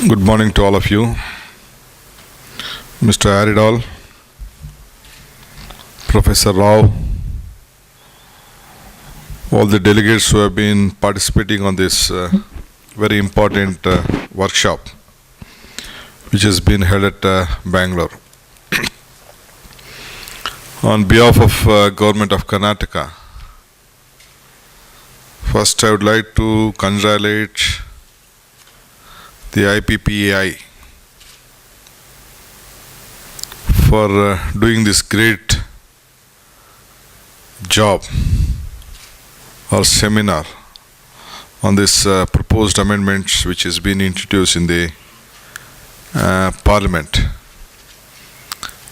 Good morning to all of you. Mr. Aridal, Professor Rao, all the delegates who have been participating on this very important workshop which has been held at Banglore. On behalf of Government of Karnataka, first I would like to congratulate the IPPAI for doing this great job or seminar on this proposed amendments which has been introduced in the Parliament.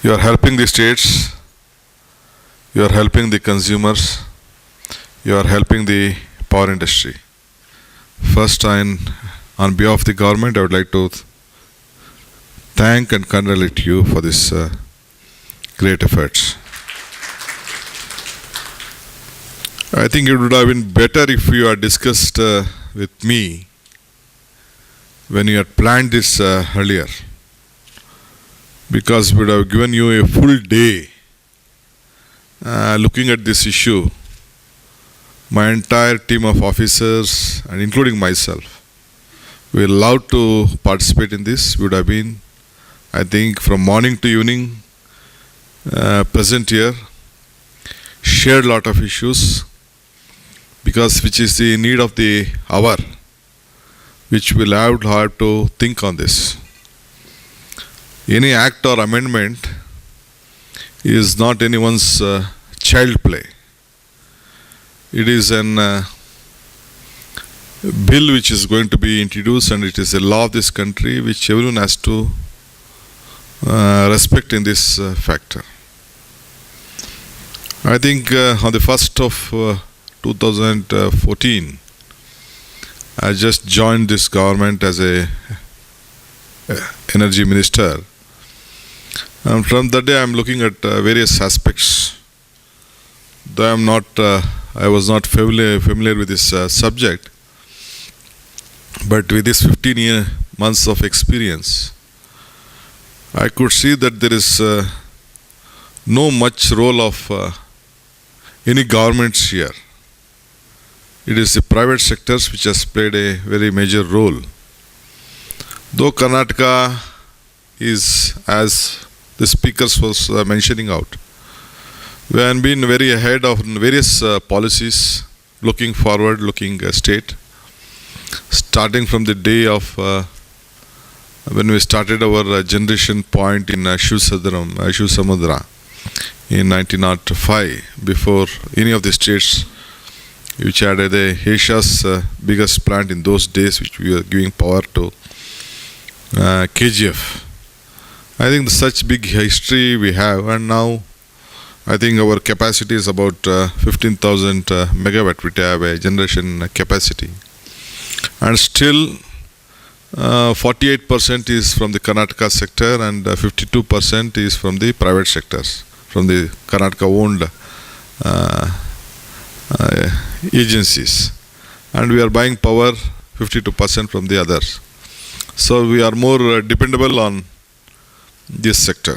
You are helping the states, you are helping the consumers, you are helping the power industry. First, on behalf of the government, I would like to thank and congratulate you for this great efforts. I think it would have been better if you had discussed with me when you had planned this earlier, because we would have given you a full day looking at this issue. My entire team of officers and including myself, we love to participate in this. We would have been, I think, from morning to evening present here, shared a lot of issues, because which is the need of the hour, which we'll have to think on this. Any act or amendment is not anyone's child play. It is an bill which is going to be introduced, and it is a law of this country which everyone has to respect in this factor. I think on the 1st of 2014, I just joined this government as a energy minister. And from that day I am looking at various aspects. Though I was not familiar with this subject, but with this 15 months of experience, I could see that there is no much role of any governments here. It is the private sectors which has played a very major role. Though Karnataka is, as the speakers was mentioning out, we have been very ahead of various policies, looking forward, looking state. Starting from the day of when we started our generation point in Shivakumar in 1905, before any of the states which had Asia's biggest plant in those days, which we were giving power to KGF. I think such big history we have, and now I think our capacity is about 15,000 megawatt. We have a generation capacity. And still 48% is from the Karnataka sector and 52% is from the private sectors, from the Karnataka owned agencies. And we are buying power 52% from the others. So we are more dependable on this sector.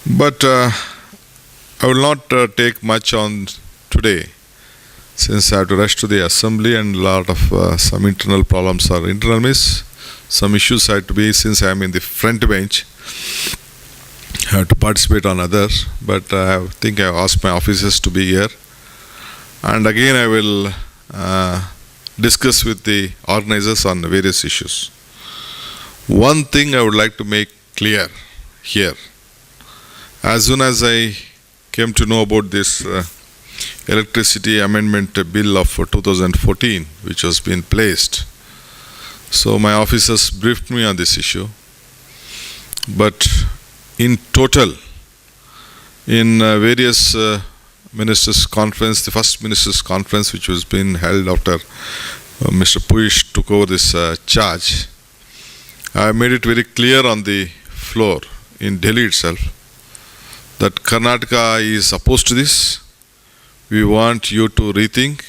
But I will not take much on today, since I have to rush to the assembly and a lot of some internal problems are internal miss. Some issues have to be, since I am in the front bench, I have to participate on others. But I think I have asked my officers to be here. And again I will discuss with the organizers on various issues. One thing I would like to make clear here. As soon as I came to know about this electricity amendment bill of 2014, which was being placed, so my officers briefed me on this issue. But in total, in various ministers' conference, the first ministers' conference which was being held after Mr. Puish took over this charge, I made it very clear on the floor in Delhi itself that Karnataka is opposed to this. We want you to rethink.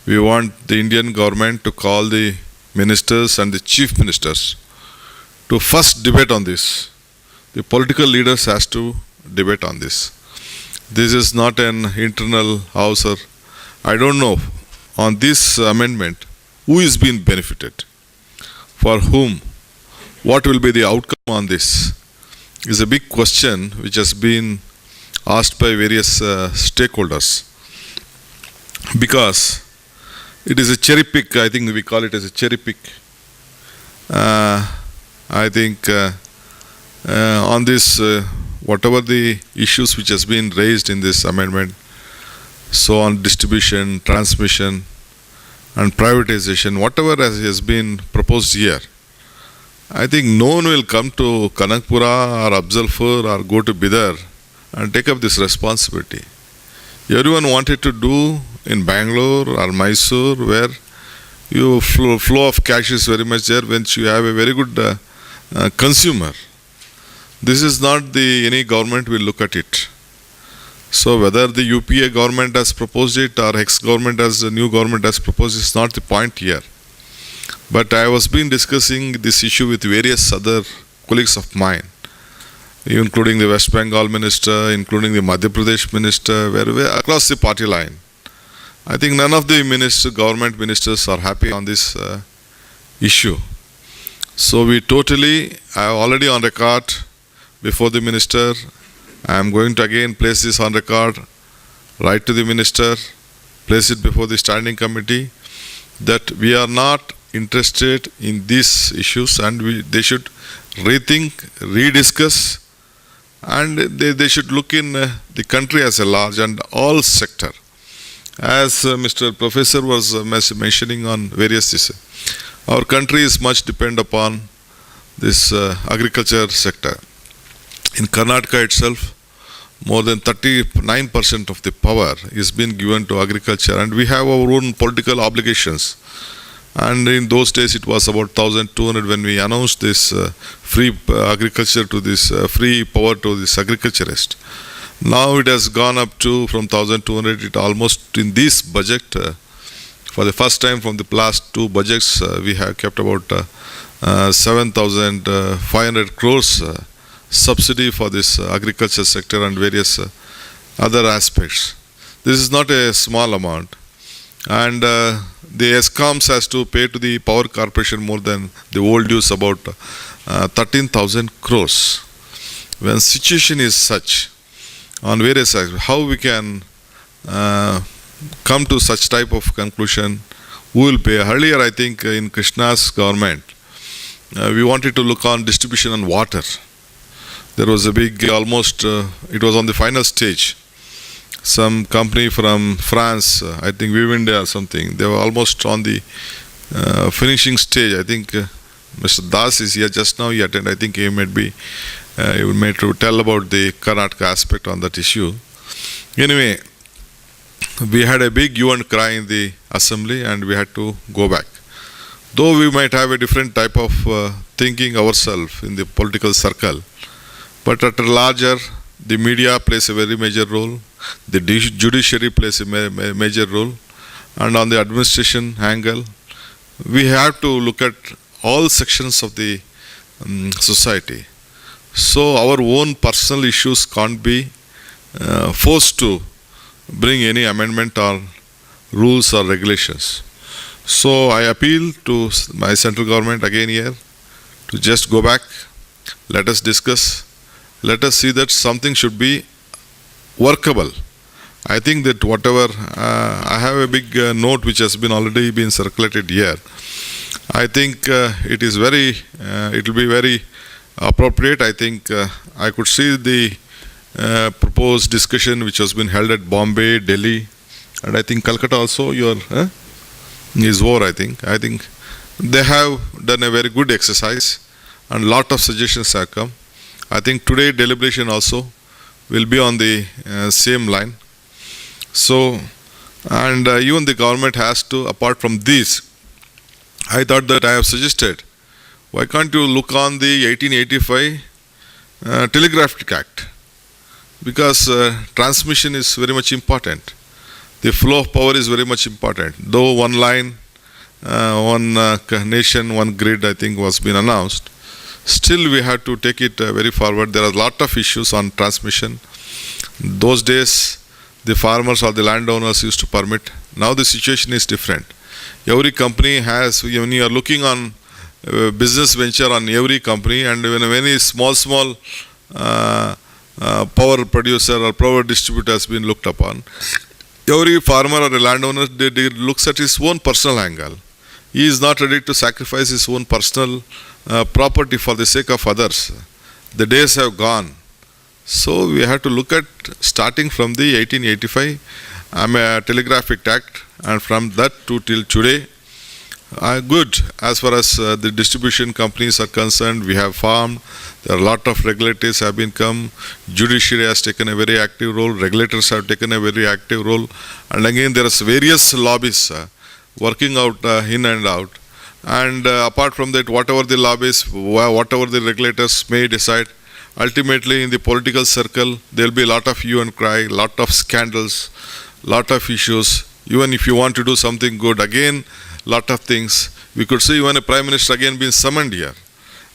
We want the Indian government to call the ministers and the chief ministers to first debate on this. The political leaders has to debate on this. This is not an internal house, or I don't know on this amendment who is being benefited, for whom, what will be the outcome on this is a big question which has been asked by various stakeholders, because it is a cherry pick. I think we call it as a cherry pick. I think on this, whatever the issues which has been raised in this amendment, so on distribution, transmission and privatization, whatever has been proposed here, I think no one will come to Kanakpura or Abzalpur or go to Bidar and take up this responsibility. Everyone wanted to do in Banglore or Mysore, where you flow of cash is very much there, when you have a very good consumer. This is not any government will look at it. So whether the UPA government has proposed it or ex-government as the new government has proposed, is not the point here. But I was been discussing this issue with various other colleagues of mine, including the West Bengal minister, including the Madhya Pradesh minister, where across the party line. I think none of the government ministers are happy on this issue. So I am already on record before the minister. I am going to again place this on record, write to the minister, place it before the standing committee, that we are not interested in these issues, and they should rethink, rediscuss, and they should look in the country as a large and all sector. As Mr. Professor was mentioning on various issues, our country is much dependent upon this agriculture sector. In Karnataka itself, more than 39% of the power is being given to agriculture, and we have our own political obligations. And in those days, it was about 1,200 when we announced this free agriculture to this free power to this agriculturist. Now it has gone up to from 1,200. It almost in this budget, for the first time from the last two budgets, we have kept about 7,500 crores subsidy for this agriculture sector and various other aspects. This is not a small amount, and the ESCOMs has to pay to the power corporation more than the old dues, about 13,000 crores. When situation is such on various sides, how we can come to such type of conclusion? Who will pay? Earlier, I think in Krishna's government, we wanted to look on distribution and water. There was a big, almost, it was on the final stage. Some company from France, I think Vivendi or something, they were almost on the finishing stage. I think Mr. Das is here just now, he attended. I think he may to tell about the Karnataka aspect on that issue. Anyway, we had a big hue and cry in the assembly, and we had to go back. Though we might have a different type of thinking ourselves in the political circle, but at a larger, the media plays a very major role, the judiciary plays a major role, and on the administration angle, we have to look at all sections of the society. So our own personal issues can't be forced to bring any amendment or rules or regulations. So I appeal to my central government again here to just go back, let us discuss, let us see that something should be workable. I think that whatever, I have a big note which has been already been circulated here. I think it will be very appropriate. I think I could see the proposed discussion which has been held at Bombay, Delhi, and I think Calcutta also is over. I think they have done a very good exercise, and lot of suggestions have come. I think today deliberation also will be on the same line. So, and even the government has to, apart from this, I thought that I have suggested, why can't you look on the 1885 Telegraphic Act? Because transmission is very much important. The flow of power is very much important. Though one line nation, one grid, I think, was been announced. Still, we have to take it very forward. There are a lot of issues on transmission. Those days, the farmers or the landowners used to permit. Now the situation is different. Every company has, when you are looking on business venture on every company, and when any small power producer or power distributor has been looked upon, every farmer or a landowner they looks at his own personal angle. He is not ready to sacrifice his own personal property for the sake of others. The days have gone. So we have to look at starting from the 1885 Telegraphic Act, and from that to till today. Good. As far as the distribution companies are concerned, we have farmed. There are a lot of regulators have been come. Judiciary has taken a very active role. Regulators have taken a very active role. And again, there are various lobbies working out in and out. And apart from that, whatever the lobbies, whatever the regulators may decide, ultimately in the political circle, there will be a lot of hue and cry, lot of scandals, lot of issues. Even if you want to do something good, again, lot of things. We could see even a Prime Minister again being summoned here.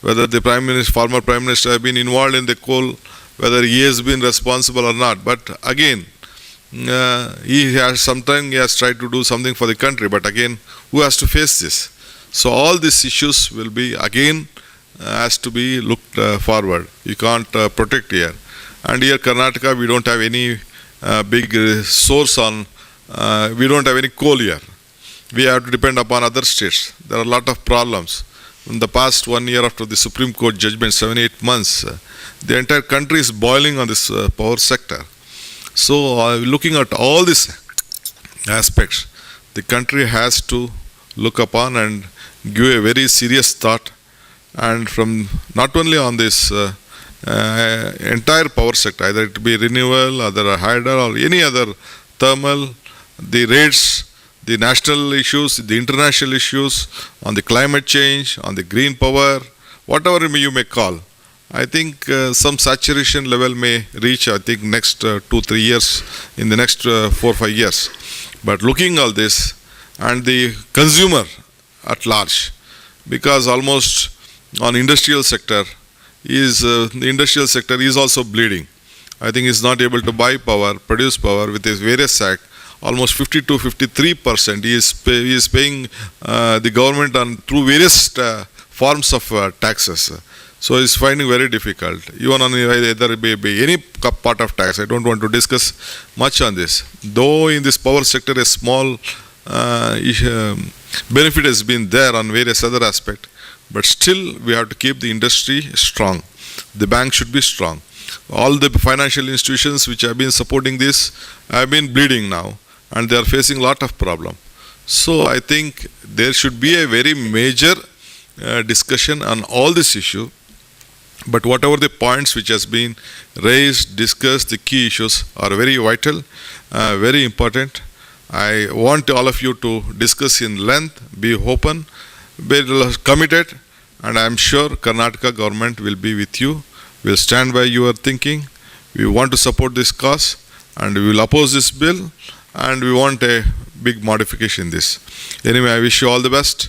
Whether the former Prime Minister have been involved in the coal, whether he has been responsible or not. But again, he has tried to do something for the country, but again, who has to face this? So all these issues will be again has to be looked forward. You can't protect here. And here Karnataka, we don't have any big source on, we don't have any coal here. We have to depend upon other states. There are a lot of problems. In the past 1 year after the Supreme Court judgment, 7-8 months, the entire country is boiling on this power sector. So looking at all these aspects, the country has to look upon and give a very serious thought, and from not only on this entire power sector, either it be renewable, other hydro or any other thermal, the rates, the national issues, the international issues, on the climate change, on the green power, whatever you may call. I think some saturation level may reach, I think, next 2-3 years, in the next 4-5 years. But looking at all this, and the consumer at large, because almost on industrial sector, the industrial sector is also bleeding. I think is not able to buy power, produce power with his various act. Almost 50-53% he is paying the government through various forms of taxes. So he's finding very difficult. Even on either be any part of tax. I don't want to discuss much on this. Though in this power sector a small benefit has been there on various other aspects, but still we have to keep the industry strong. The bank should be strong. All the financial institutions which have been supporting this have been bleeding now, and they are facing a lot of problem. So I think there should be a very major discussion on all this issue. But whatever the points which has been raised, discussed, the key issues are very vital, very important. I want all of you to discuss in length, be open, be committed, and I am sure Karnataka government will be with you. We will stand by your thinking. We want to support this cause, and we will oppose this bill, and we want a big modification in this. Anyway, I wish you all the best.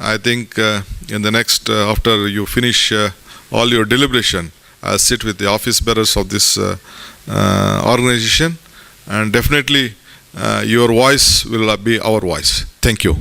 I think in the next, after you finish all your deliberation, I'll sit with the office bearers of this organization, and definitely your voice will be our voice. Thank you.